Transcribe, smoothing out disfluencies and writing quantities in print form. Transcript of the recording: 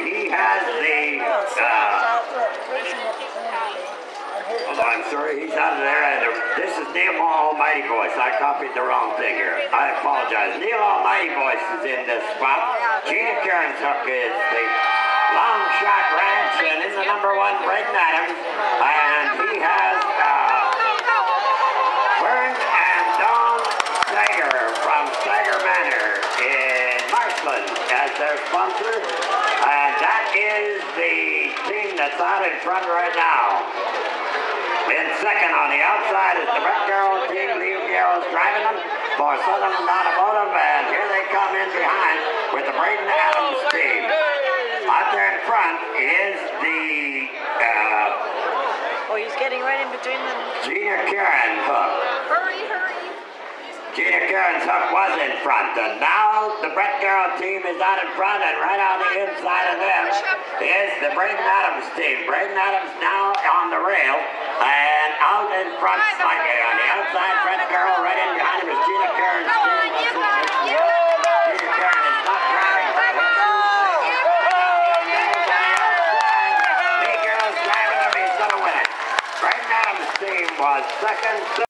He has the, I'm sorry, he's out of there. This is Neil Almighty Voice. I copied the wrong thing here. I apologize. Neil Almighty Voice is in this spot. Gina Karen's hook is the Long Shot Ranch and in the #1 Braden Adams. And he has Vern and Dawn Sager from Sager Manor in Marshland as their sponsor. And that is the team that's out in front right now. In second on the outside is the Brett Gareau team. Leo Gareau's driving them for Sutherland Automotive, and here they come in behind with the Braden Adams team. Out there in front is the he's getting right in between them. Gina Karen hook. Hurry. Gina Karen's hook was in front, and now the Brett Gareau team is out in front, and right on the inside of them is the Braden Adams team. Braden Adams now on the rail, and out in front slightly on the outside, Brett Gareau right in behind him is Gina Karen's team. Gina Karen is not driving very well. Lee Gareau's driving him, he's going to win it. Braden Adams' team was second.